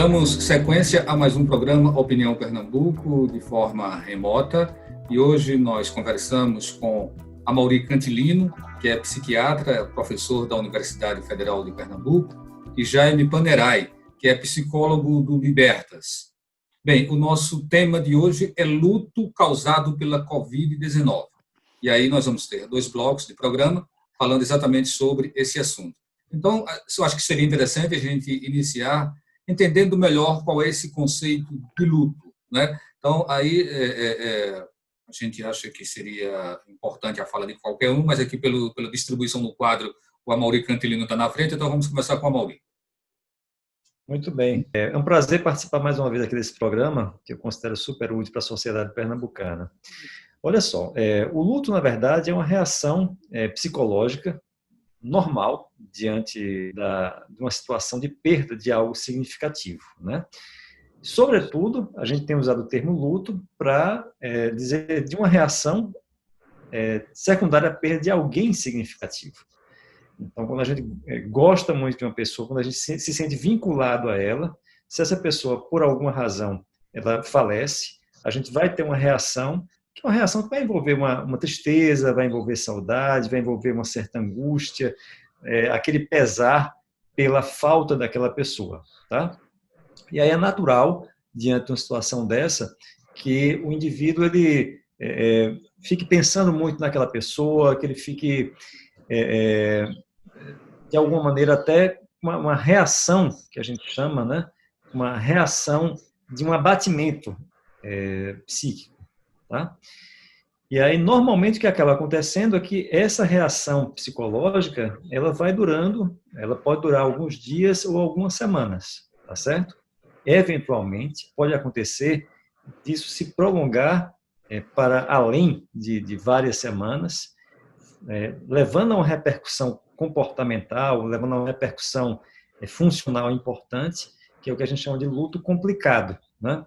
Damos sequência a mais um programa Opinião Pernambuco, de forma remota, e hoje nós conversamos com Amaury Cantilino, que é psiquiatra, professor da Universidade Federal de Pernambuco, e Jaime Panerai, que é psicólogo do Libertas. Bem, o nosso tema de hoje é luto causado pela Covid-19. E aí nós vamos ter 2 blocos de programa falando exatamente sobre esse assunto. Então, eu acho que seria interessante a gente iniciar entendendo melhor qual é esse conceito de luto, né? Então, aí a gente acha que seria importante a fala de qualquer um, mas aqui pela distribuição no quadro, o Amaury Cantilino está na frente, então vamos começar com o Amaury. Muito bem. É um prazer participar mais uma vez aqui desse programa, que eu considero super útil para a sociedade pernambucana. Olha só, o luto, na verdade, é uma reação psicológica normal diante de uma situação de perda de algo significativo, né? Sobretudo, a gente tem usado o termo luto para dizer de uma reação secundária à perda de alguém significativo. Então, quando a gente gosta muito de uma pessoa, quando a gente se sente vinculado a ela, se essa pessoa, por alguma razão, ela falece, a gente vai ter uma reação, que é uma reação que vai envolver uma tristeza, vai envolver saudade, vai envolver uma certa angústia, aquele pesar pela falta daquela pessoa, tá? E aí é natural, diante de uma situação dessa, que o indivíduo ele fique pensando muito naquela pessoa, que ele fique de alguma maneira até uma reação que a gente chama, né? Uma reação de um abatimento psíquico, tá? E aí normalmente o que acaba acontecendo é que essa reação psicológica ela pode durar alguns dias ou algumas semanas, tá certo? Eventualmente pode acontecer disso se prolongar para além de várias semanas, levando a uma repercussão comportamental, levando a uma repercussão funcional importante, que é o que a gente chama de luto complicado, né?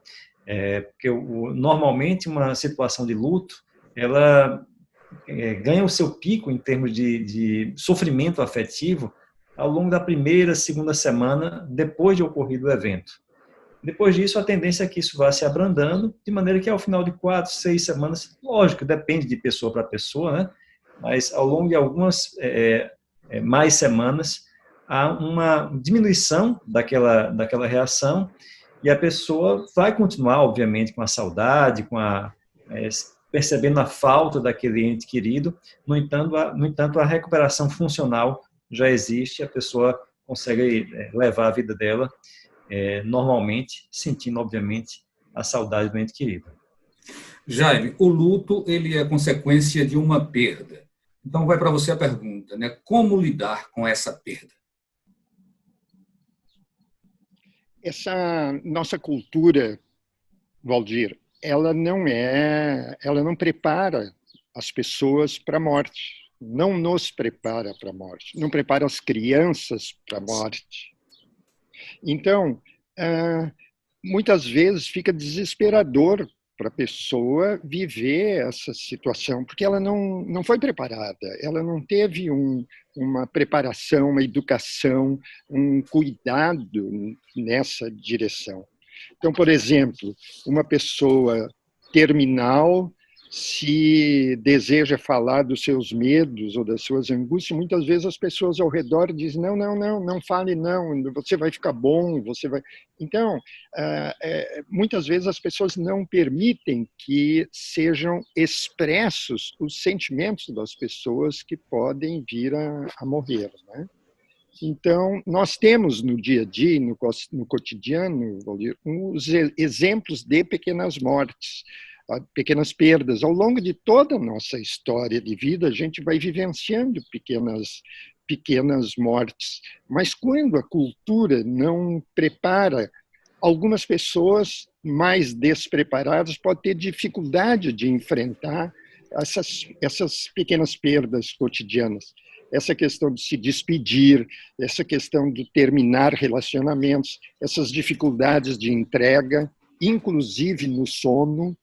Porque normalmente uma situação de luto, ela ganha o seu pico em termos de sofrimento afetivo ao longo da primeira, segunda semana depois de ocorrido o evento. Depois disso, a tendência é que isso vá se abrandando, de maneira que ao final de 4, 6 semanas, lógico, depende de pessoa para pessoa, né? Mas ao longo de algumas mais semanas, há uma diminuição daquela reação e a pessoa vai continuar, obviamente, com a saudade, percebendo a falta daquele ente querido. No entanto, a recuperação funcional já existe, a pessoa consegue levar a vida dela normalmente, sentindo, obviamente, a saudade do ente querido. Jaime, o luto ele é consequência de uma perda. Então vai para você a pergunta, né? Como lidar com essa perda? Essa nossa cultura, Valdir, ela não prepara as pessoas para a morte, não nos prepara para a morte, não prepara as crianças para a morte. Então, muitas vezes fica desesperador para a pessoa viver essa situação, porque ela não foi preparada, ela não teve uma preparação, uma educação, um cuidado nessa direção. Então, por exemplo, uma pessoa terminal, se deseja falar dos seus medos ou das suas angústias, muitas vezes as pessoas ao redor dizem, não fale não, você vai ficar bom, você vai... Então, muitas vezes as pessoas não permitem que sejam expressos os sentimentos das pessoas que podem vir a morrer, né? Então, nós temos no dia a dia, no cotidiano, os exemplos de pequenas mortes, pequenas perdas. Ao longo de toda a nossa história de vida, a gente vai vivenciando pequenas mortes. Mas quando a cultura não prepara, algumas pessoas mais despreparadas podem ter dificuldade de enfrentar essas pequenas perdas cotidianas. Essa questão de se despedir, essa questão de terminar relacionamentos, essas dificuldades de entrega, inclusive no sono,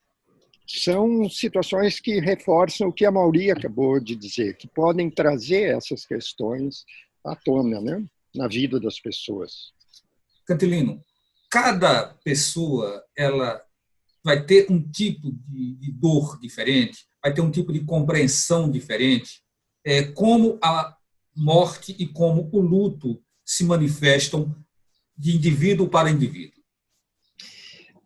são situações que reforçam o que a Amaury acabou de dizer, que podem trazer essas questões à tona, né, na vida das pessoas. Cantilino, cada pessoa ela vai ter um tipo de dor diferente, vai ter um tipo de compreensão diferente, como a morte e como o luto se manifestam de indivíduo para indivíduo.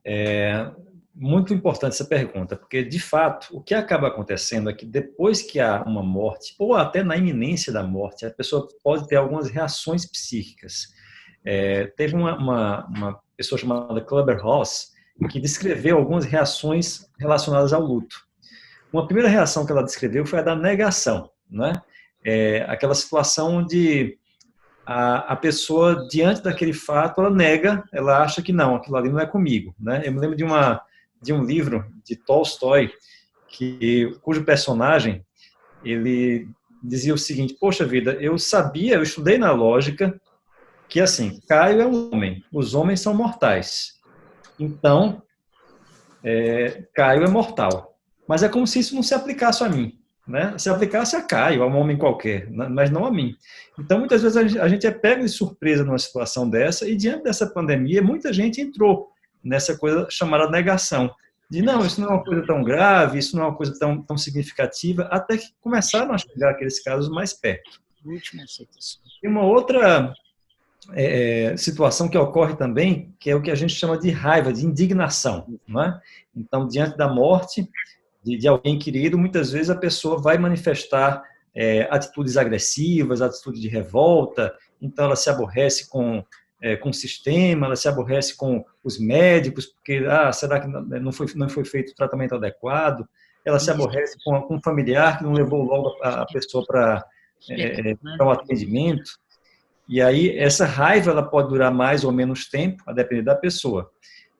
É muito importante essa pergunta, porque, de fato, o que acaba acontecendo é que depois que há uma morte, ou até na iminência da morte, a pessoa pode ter algumas reações psíquicas. Teve uma pessoa chamada Kübler-Ross que descreveu algumas reações relacionadas ao luto. Uma primeira reação que ela descreveu foi a da negação, né? Aquela situação onde a pessoa, diante daquele fato, ela nega, ela acha que não, aquilo ali não é comigo, né? Eu me lembro de um livro de Tolstói, cujo personagem, ele dizia o seguinte: poxa vida, eu estudei na lógica que, assim, Caio é um homem, os homens são mortais. Então, Caio é mortal. Mas é como se isso não se aplicasse a mim, né? Se aplicasse a Caio, a um homem qualquer, mas não a mim. Então, muitas vezes a gente é pego de surpresa numa situação dessa, e diante dessa pandemia, muita gente entrou nessa coisa chamada negação. De não, isso não é uma coisa tão grave, isso não é uma coisa tão significativa, até que começaram a chegar aqueles casos mais perto. E uma outra situação que ocorre também, que é o que a gente chama de raiva, de indignação, não é? Então, diante da morte de alguém querido, muitas vezes a pessoa vai manifestar atitudes agressivas, atitudes de revolta, então ela se aborrece com o sistema, ela se aborrece com os médicos, porque, será que não foi feito o tratamento adequado? Ela se aborrece com um familiar que não levou logo a pessoa para o atendimento. E aí, essa raiva ela pode durar mais ou menos tempo, a depender da pessoa.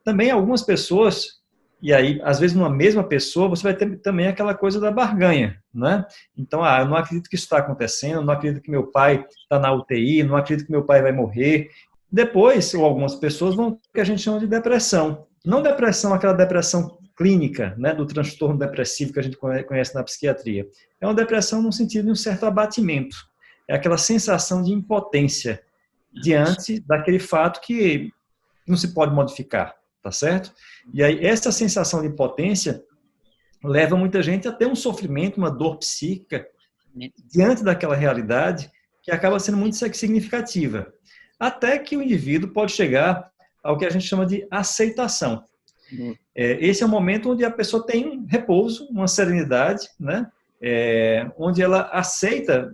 Também algumas pessoas, e aí, às vezes, numa mesma pessoa, você vai ter também aquela coisa da barganha, né? Então, eu não acredito que isso está acontecendo, não acredito que meu pai está na UTI, não acredito que meu pai vai morrer. Depois, ou algumas pessoas vão ter o que a gente chama de depressão. Não depressão, aquela depressão clínica, né, do transtorno depressivo que a gente conhece na psiquiatria. É uma depressão no sentido de um certo abatimento. É aquela sensação de impotência diante daquele fato que não se pode modificar, tá certo? E aí essa sensação de impotência leva muita gente a ter um sofrimento, uma dor psíquica diante daquela realidade que acaba sendo muito significativa. Até que o indivíduo pode chegar ao que a gente chama de aceitação. Esse é o momento onde a pessoa tem um repouso, uma serenidade, né? Onde ela aceita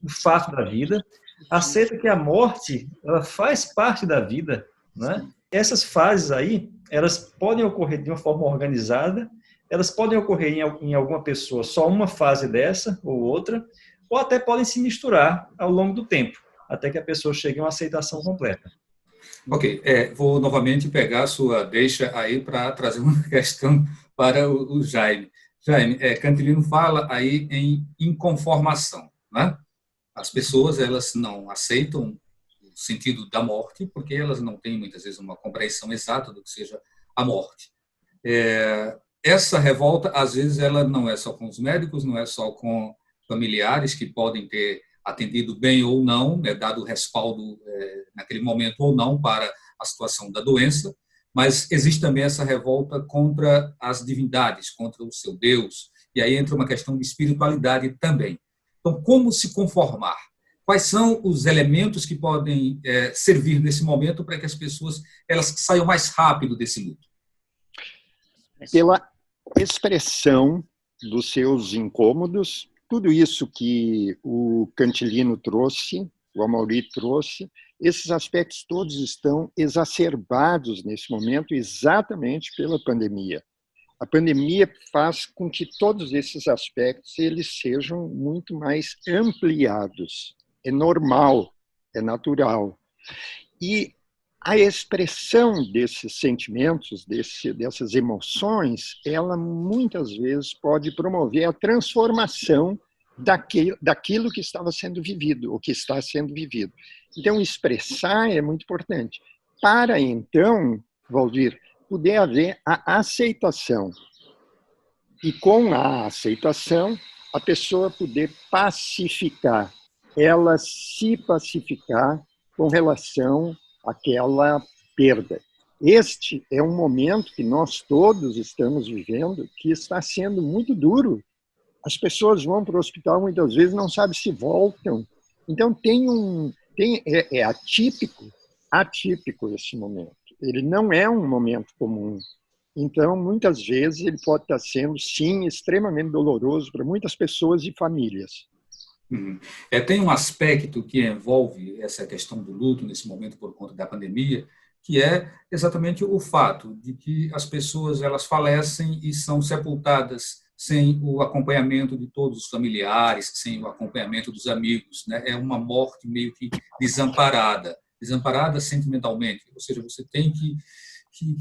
o fato da vida, aceita que a morte ela faz parte da vida, né? Essas fases aí, elas podem ocorrer de uma forma organizada, elas podem ocorrer em alguma pessoa só uma fase dessa ou outra, ou até podem se misturar ao longo do tempo, até que a pessoa chegue a uma aceitação completa. Ok, vou novamente pegar a sua deixa aí para trazer uma questão para o Jaime. Jaime, Cantilino fala aí em inconformação, né? As pessoas, elas não aceitam o sentido da morte porque elas não têm, muitas vezes, uma compreensão exata do que seja a morte. Essa revolta, às vezes, ela não é só com os médicos, não é só com familiares que podem ter atendido bem ou não, dado o respaldo naquele momento ou não para a situação da doença, mas existe também essa revolta contra as divindades, contra o seu Deus, e aí entra uma questão de espiritualidade também. Então, como se conformar? Quais são os elementos que podem servir nesse momento para que as pessoas elas saiam mais rápido desse luto? Pela expressão dos seus incômodos, tudo isso que o Cantilino trouxe, o Amaury trouxe, esses aspectos todos estão exacerbados nesse momento exatamente pela pandemia. A pandemia faz com que todos esses aspectos eles sejam muito mais ampliados. É normal, é natural. E a expressão desses sentimentos, dessas emoções, ela muitas vezes pode promover a transformação daquilo que estava sendo vivido, ou que está sendo vivido. Então, expressar é muito importante. Para, então, Valdir, poder haver a aceitação. E com a aceitação, a pessoa poder pacificar, ela se pacificar com relação àquela perda. Este é um momento que nós todos estamos vivendo, que está sendo muito duro. As pessoas vão para o hospital muitas vezes não sabem se voltam. Então é atípico esse momento. Ele não é um momento comum. Então, muitas vezes, ele pode estar sendo, sim, extremamente doloroso para muitas pessoas e famílias. Tem um aspecto que envolve essa questão do luto nesse momento por conta da pandemia, que é exatamente o fato de que as pessoas elas falecem e são sepultadas sem o acompanhamento de todos os familiares, sem o acompanhamento dos amigos, né? É uma morte meio que desamparada sentimentalmente, ou seja, você tem que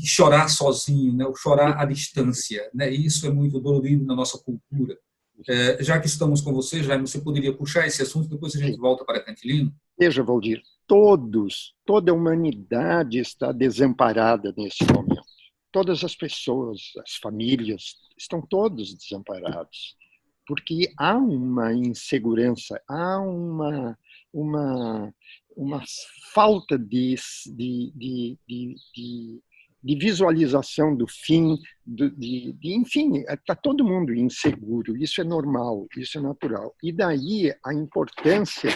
chorar sozinho, né? Ou chorar à distância, né? E isso é muito dolorido na nossa cultura. Já que estamos com você, Jaime, você poderia puxar esse assunto, depois a gente volta para Cantilino? Veja, Valdir, toda a humanidade está desamparada nesse momento. Todas as pessoas, as famílias, estão todos desamparados, porque há uma insegurança, há uma falta de visualização do fim, enfim, está todo mundo inseguro, isso é normal, isso é natural. E daí a importância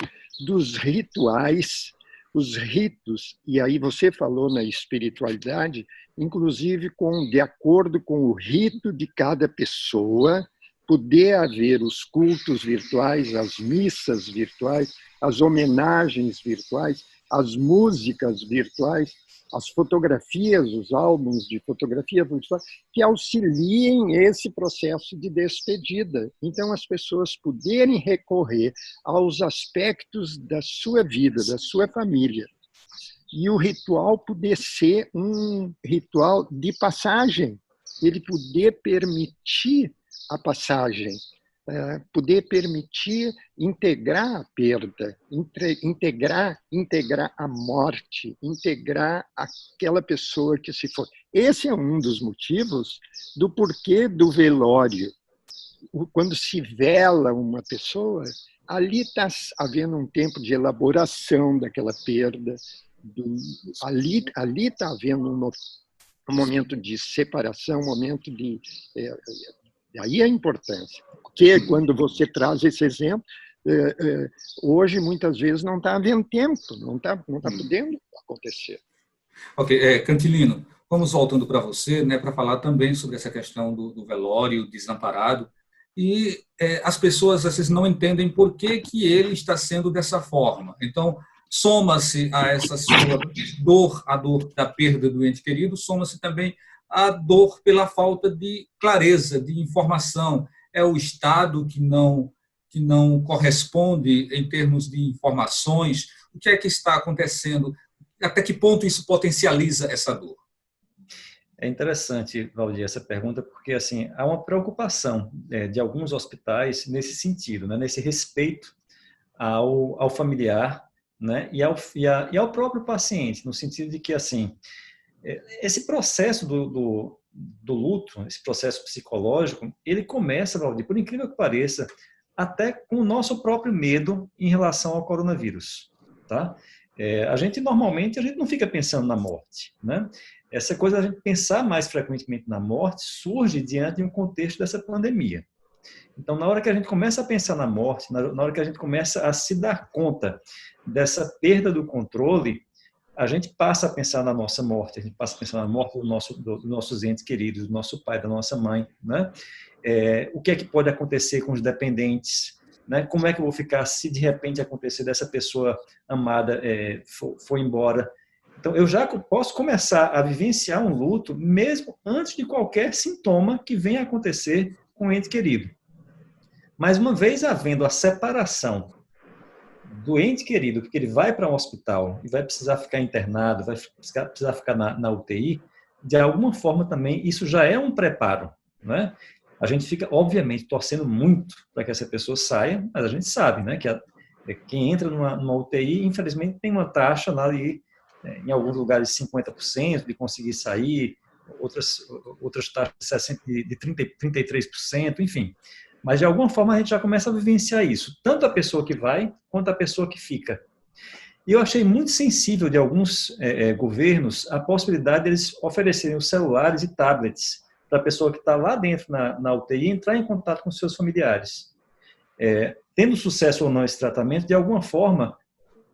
dos rituais, os ritos, e aí você falou na espiritualidade, inclusive de acordo com o rito de cada pessoa, poder haver os cultos virtuais, as missas virtuais, as homenagens virtuais, as músicas virtuais, as fotografias, os álbuns de fotografia que auxiliem esse processo de despedida. Então, as pessoas poderem recorrer aos aspectos da sua vida, da sua família. E o ritual poder ser um ritual de passagem, ele poder permitir a passagem, poder permitir integrar a perda, integrar a morte, integrar aquela pessoa que se foi. Esse é um dos motivos do porquê do velório. Quando se vela uma pessoa, ali está havendo um tempo de elaboração daquela perda, ali está havendo um momento de separação, um momento de... Aí a importância. Porque quando você traz esse exemplo, hoje muitas vezes não está havendo tempo, não está podendo acontecer. Ok, Cantilino, vamos voltando para você, né, para falar também sobre essa questão do velório desamparado. E as pessoas às vezes não entendem por que ele está sendo dessa forma. Então, soma-se a essa sua dor, a dor da perda do ente querido, soma-se também a dor pela falta de clareza, de informação. É o Estado que não corresponde em termos de informações. O que é que está acontecendo? Até que ponto isso potencializa essa dor? É interessante, Valdir, essa pergunta, porque assim, há uma preocupação de alguns hospitais nesse sentido, né, nesse respeito ao familiar, né, e ao próprio paciente, no sentido de que assim, esse processo do luto, esse processo psicológico, ele começa, Valdir, por incrível que pareça, até com o nosso próprio medo em relação ao coronavírus, tá? A gente normalmente não fica pensando na morte, né? Essa coisa de a gente pensar mais frequentemente na morte surge diante de um contexto dessa pandemia. Então, na hora que a gente começa a pensar na morte, na hora que a gente começa a se dar conta dessa perda do controle, a gente passa a pensar na nossa morte, a gente passa a pensar na morte dos nossos entes queridos, do nosso pai, da nossa mãe, né? O que é que pode acontecer com os dependentes, né? Como é que eu vou ficar se de repente acontecer dessa pessoa amada for embora? Então, eu já posso começar a vivenciar um luto mesmo antes de qualquer sintoma que venha a acontecer com o ente querido. Mas uma vez havendo a separação do ente querido, porque ele vai para um hospital e vai precisar ficar internado, vai precisar ficar na UTI, de alguma forma também isso já é um preparo, né? A gente fica, obviamente, torcendo muito para que essa pessoa saia, mas a gente sabe, né, que quem entra numa UTI, infelizmente, tem uma taxa lá em alguns lugares 50% de conseguir sair, outras taxas de 33%, enfim. Mas, de alguma forma, a gente já começa a vivenciar isso. Tanto a pessoa que vai, quanto a pessoa que fica. E eu achei muito sensível de alguns governos a possibilidade deles oferecerem os celulares e tablets para a pessoa que está lá dentro na UTI entrar em contato com seus familiares. Tendo sucesso ou não esse tratamento, de alguma forma,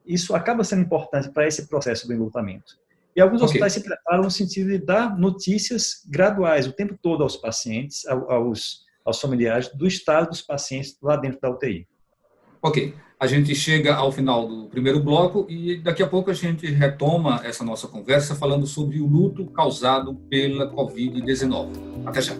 isso acaba sendo importante para esse processo do enlutamento. E alguns hospitais se preparam no sentido de dar notícias graduais o tempo todo aos pacientes, aos familiares, do estado dos pacientes lá dentro da UTI. Ok, a gente chega ao final do primeiro bloco e daqui a pouco a gente retoma essa nossa conversa falando sobre o luto causado pela Covid-19. Até já.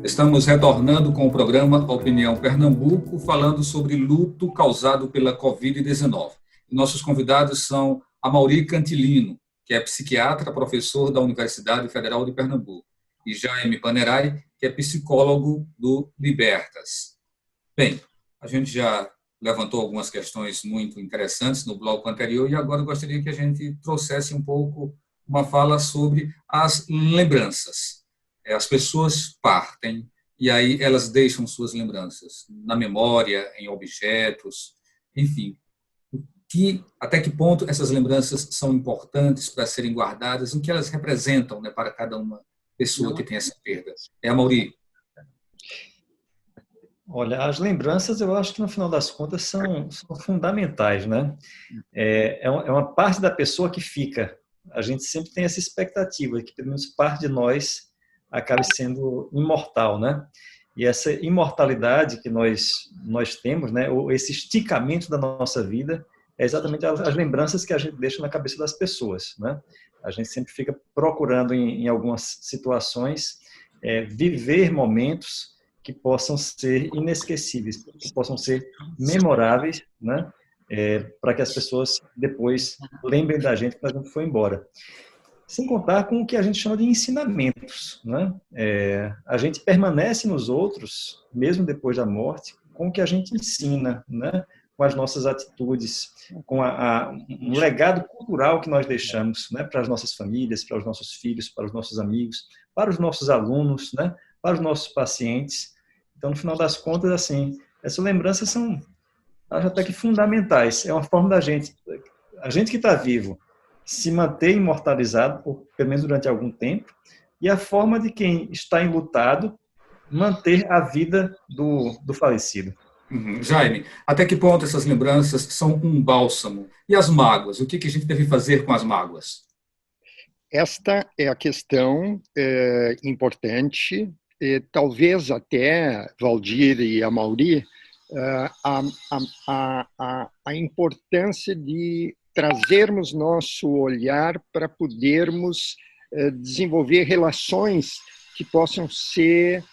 Estamos retornando com o programa Opinião Pernambuco, falando sobre luto causado pela Covid-19. Nossos convidados são Amaury Cantilino, que é psiquiatra, professor da Universidade Federal de Pernambuco, e Jaime Panerai, que é psicólogo do Libertas. Bem, a gente já levantou algumas questões muito interessantes no bloco anterior e agora eu gostaria que a gente trouxesse um pouco uma fala sobre as lembranças. As pessoas partem e aí elas deixam suas lembranças na memória, em objetos, enfim. Até que ponto essas lembranças são importantes para serem guardadas, o que elas representam, né, para cada uma pessoa que tem essa perda. Amaury. Olha, as lembranças eu acho que no final das contas são fundamentais, né? É uma parte da pessoa que fica. A gente sempre tem essa expectativa de que pelo menos parte de nós acabe sendo imortal, né? E essa imortalidade que nós temos, né? Ou esse esticamento da nossa vida, é exatamente as lembranças que a gente deixa na cabeça das pessoas, né? A gente sempre fica procurando em algumas situações viver momentos que possam ser inesquecíveis, que possam ser memoráveis, né? Para que as pessoas depois lembrem da gente quando a gente foi embora. Sem contar com o que a gente chama de ensinamentos, né? A gente permanece nos outros, mesmo depois da morte, com o que a gente ensina, né? Com as nossas atitudes, com um legado cultural que nós deixamos, né? Para as nossas famílias, para os nossos filhos, para os nossos amigos, para os nossos alunos, né? Para os nossos pacientes. Então, no final das contas, assim, essas lembranças são, acho até que fundamentais. É uma forma da gente, a gente que está vivo, se manter imortalizado, pelo menos durante algum tempo, e a forma de quem está enlutado manter a vida do falecido. Jaime, até que ponto essas lembranças são um bálsamo? E as mágoas? O que a gente deve fazer com as mágoas? Esta é a questão importante. Talvez até Valdir e Amaury, a importância de trazermos nosso olhar para podermos desenvolver relações que possam ser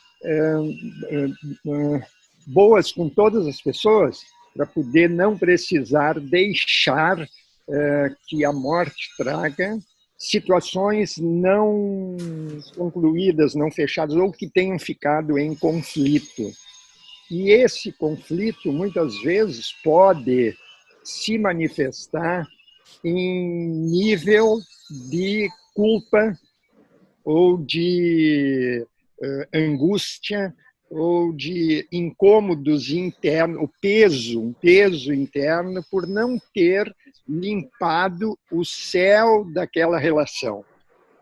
boas com todas as pessoas, para poder não precisar deixar que a morte traga situações não concluídas, não fechadas, ou que tenham ficado em conflito. E esse conflito, muitas vezes, pode se manifestar em nível de culpa ou de angústia ou de incômodos internos, um peso interno por não ter limpado o céu daquela relação.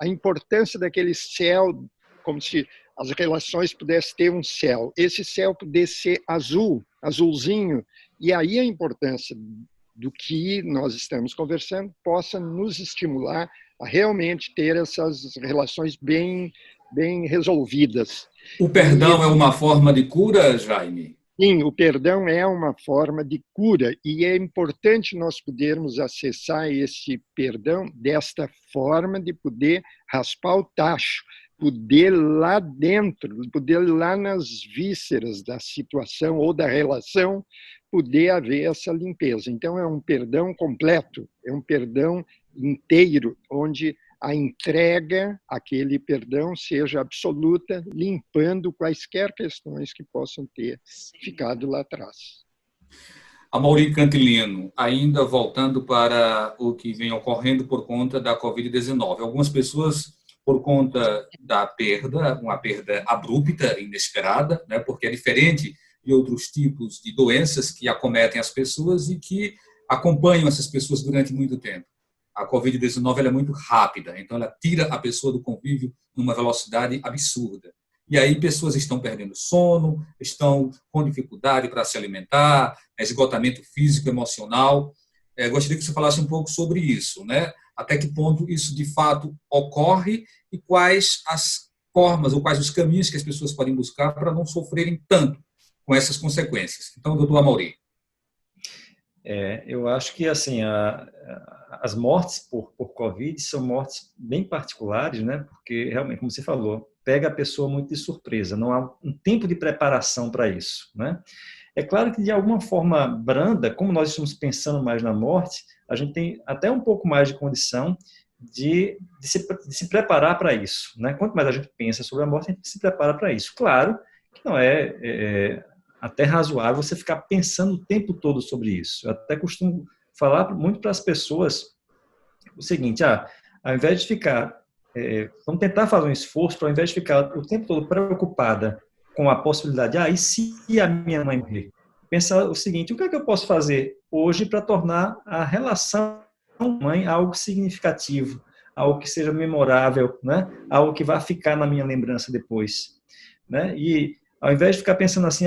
A importância daquele céu, como se as relações pudessem ter um céu. Esse céu pudesse ser azul, azulzinho, e aí a importância do que nós estamos conversando possa nos estimular a realmente ter essas relações bem resolvidas. O perdão é uma forma de cura, Jaime? Sim, o perdão é uma forma de cura e é importante nós podermos acessar esse perdão desta forma de poder raspar o tacho, poder lá dentro, poder lá nas vísceras da situação ou da relação, poder haver essa limpeza. Então, é um perdão completo, é um perdão inteiro, onde a entrega àquele perdão seja absoluta, limpando quaisquer questões que possam ter ficado lá atrás. Amaury Cantilino, ainda voltando para o que vem ocorrendo por conta da Covid-19. Algumas pessoas, por conta da perda, uma perda abrupta, inesperada, né, porque é diferente de outros tipos de doenças que acometem as pessoas e que acompanham essas pessoas durante muito tempo. A Covid-19 é muito rápida, então ela tira a pessoa do convívio numa velocidade absurda. E aí pessoas estão perdendo sono, estão com dificuldade para se alimentar, esgotamento físico, emocional. Gostaria que você falasse um pouco sobre isso, né? Até que ponto isso de fato ocorre e quais as formas ou quais os caminhos que as pessoas podem buscar para não sofrerem tanto com essas consequências. Então, doutor Amaury. Eu acho que assim as mortes por Covid são mortes bem particulares, né? Porque realmente, como você falou, pega a pessoa muito de surpresa, não há um tempo de preparação para isso, né? É claro que de alguma forma branda, como nós estamos pensando mais na morte, a gente tem até um pouco mais de condição de se preparar para isso, né? Quanto mais a gente pensa sobre a morte, a gente se prepara para isso. Claro que não é até razoável você ficar pensando o tempo todo sobre isso. Eu até costumo falar muito para as pessoas o seguinte: ao invés de ficar, vamos tentar fazer um esforço para, ao invés de ficar o tempo todo preocupada com a possibilidade, e se a minha mãe morrer? Pensar o seguinte: o que é que eu posso fazer hoje para tornar a relação com a mãe algo significativo, algo que seja memorável, né? Algo que vai ficar na minha lembrança depois, né? E ao invés de ficar pensando assim,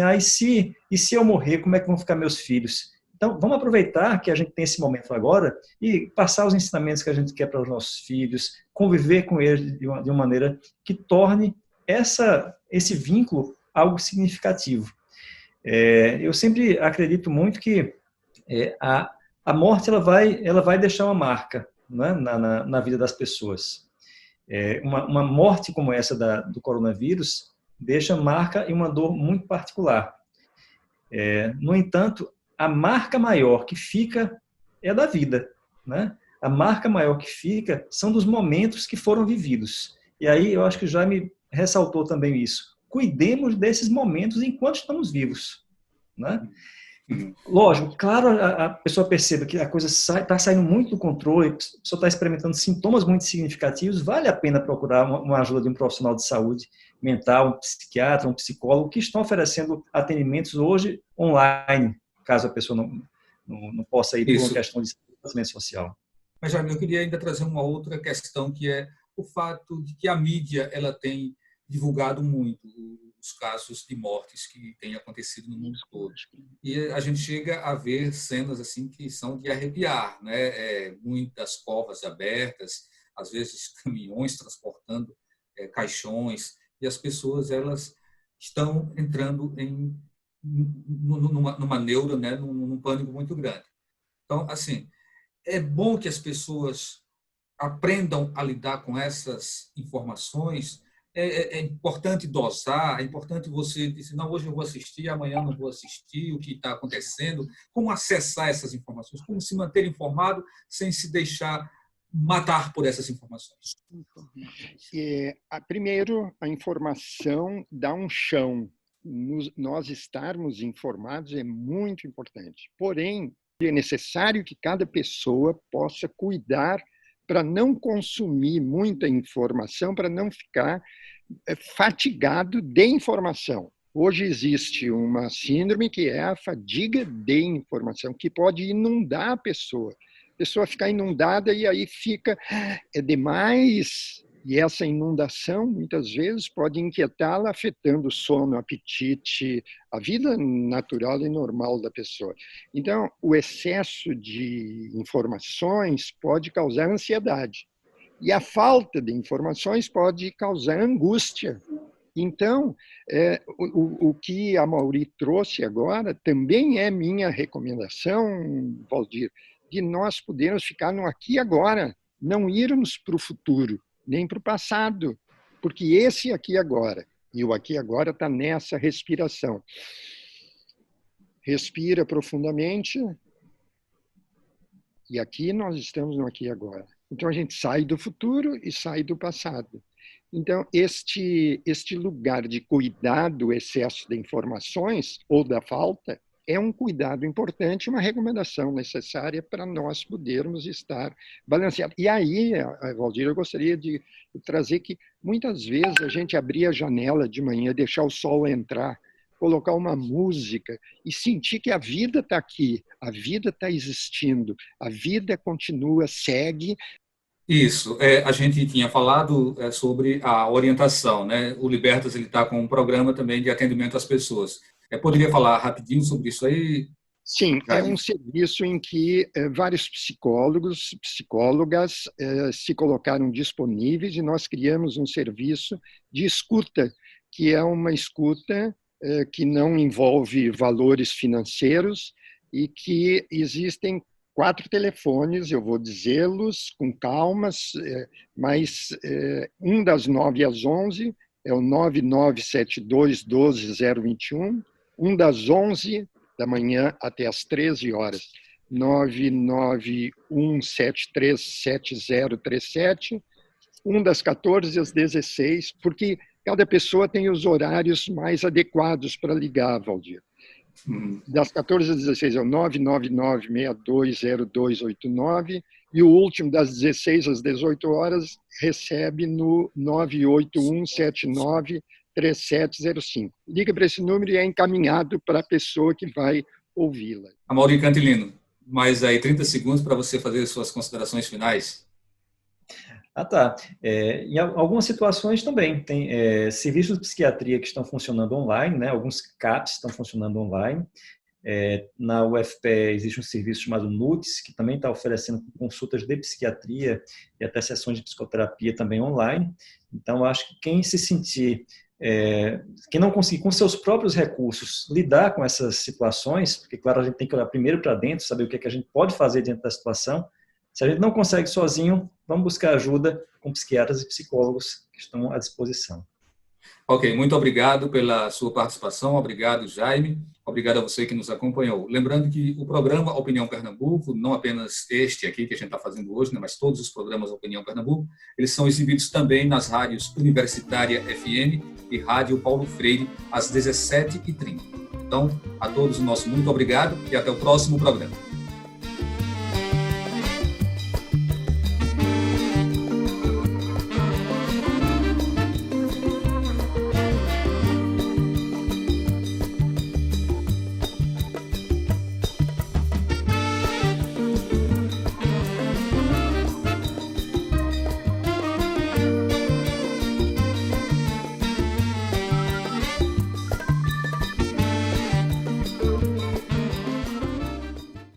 e se eu morrer, como é que vão ficar meus filhos? Então, vamos aproveitar que a gente tem esse momento agora e passar os ensinamentos que a gente quer para os nossos filhos, conviver com eles de uma maneira que torne esse vínculo algo significativo. Eu sempre acredito muito que a morte ela vai deixar uma marca, né, na vida das pessoas. Uma morte como essa do coronavírus deixa marca e uma dor muito particular. No entanto, a marca maior que fica é a da vida, né? A marca maior que fica são dos momentos que foram vividos. E aí eu acho que já me ressaltou também isso. Cuidemos desses momentos enquanto estamos vivos, né? Lógico, claro, a pessoa perceba que a coisa está saindo muito do controle, a pessoa está experimentando sintomas muito significativos, vale a pena procurar uma ajuda de um profissional de saúde mental, um psiquiatra, um psicólogo, que estão oferecendo atendimentos hoje online, caso a pessoa não possa ir por uma questão de distanciamento social. Mas, Jaime, eu queria ainda trazer uma outra questão, que é o fato de que a mídia ela tem divulgado muito os casos de mortes que têm acontecido no mundo todo. E a gente chega a ver cenas assim que são de arrepiar, né? Muitas covas abertas, às vezes caminhões transportando caixões, e as pessoas elas estão entrando numa neura, né? num pânico muito grande. Então, assim, é bom que as pessoas aprendam a lidar com essas informações. É importante dosar, é importante você dizer, não, hoje eu vou assistir, amanhã não vou assistir, o que está acontecendo, como acessar essas informações, como se manter informado sem se deixar matar por essas informações. Primeiro, a informação dá um chão. Nós estarmos informados é muito importante. Porém, é necessário que cada pessoa possa cuidar para não consumir muita informação, para não ficar fatigado de informação. Hoje existe uma síndrome que é a fadiga de informação, que pode inundar a pessoa. A pessoa fica inundada e aí fica, é demais. E essa inundação, muitas vezes, pode inquietá-la, afetando o sono, o apetite, a vida natural e normal da pessoa. Então, o excesso de informações pode causar ansiedade. E a falta de informações pode causar angústia. Então, o que a Amaury trouxe agora também é minha recomendação, Valdir, de nós podermos ficar no aqui e agora, não irmos para o futuro, nem para o passado, porque esse aqui agora, e o aqui agora está nessa respiração. Respira profundamente, e aqui nós estamos no aqui e agora. Então a gente sai do futuro e sai do passado. Então este lugar de cuidar do excesso de informações ou da falta é um cuidado importante, uma recomendação necessária para nós podermos estar balanceados. E aí, Valdir, eu gostaria de trazer que muitas vezes a gente abrir a janela de manhã, deixar o sol entrar, colocar uma música e sentir que a vida está aqui, a vida está existindo, a vida continua, segue. Isso, a gente tinha falado sobre a orientação, né? O Libertas está com um programa também de atendimento às pessoas. Poderia falar rapidinho sobre isso aí? Sim, é um serviço em que vários psicólogos, psicólogas se colocaram disponíveis e nós criamos um serviço de escuta, que é uma escuta que não envolve valores financeiros e que existem 4 telefones, eu vou dizê-los com calma, mas um das 9 às 11 é o 9972-12021, um das 11 da manhã até às 13 horas, 991737037, um das 14 às 16, porque cada pessoa tem os horários mais adequados para ligar, Valdir. Das 14 às 16 é o 999-620289 e o último das 16 às 18 horas recebe no 981793705. Liga para esse número e é encaminhado para a pessoa que vai ouvi-la. Amaury Cantilino, mais aí 30 segundos para você fazer suas considerações finais. Tá. Em algumas situações também tem serviços de psiquiatria que estão funcionando online, né? Alguns CAPs estão funcionando online. Na UFPE existe um serviço chamado NUTS, que também está oferecendo consultas de psiquiatria e até sessões de psicoterapia também online. Então, acho que quem se sentir, quem não conseguir com seus próprios recursos lidar com essas situações, porque, claro, a gente tem que olhar primeiro para dentro, saber o que a gente pode fazer diante da situação. Se a gente não consegue sozinho, vamos buscar ajuda com psiquiatras e psicólogos que estão à disposição. Ok, muito obrigado pela sua participação, obrigado, Jaime, obrigado a você que nos acompanhou. Lembrando que o programa Opinião Pernambuco, não apenas este aqui que a gente está fazendo hoje, né, mas todos os programas Opinião Pernambuco, eles são exibidos também nas rádios Universitária FM e Rádio Paulo Freire, às 17h30. Então, a todos o nosso muito obrigado e até o próximo programa.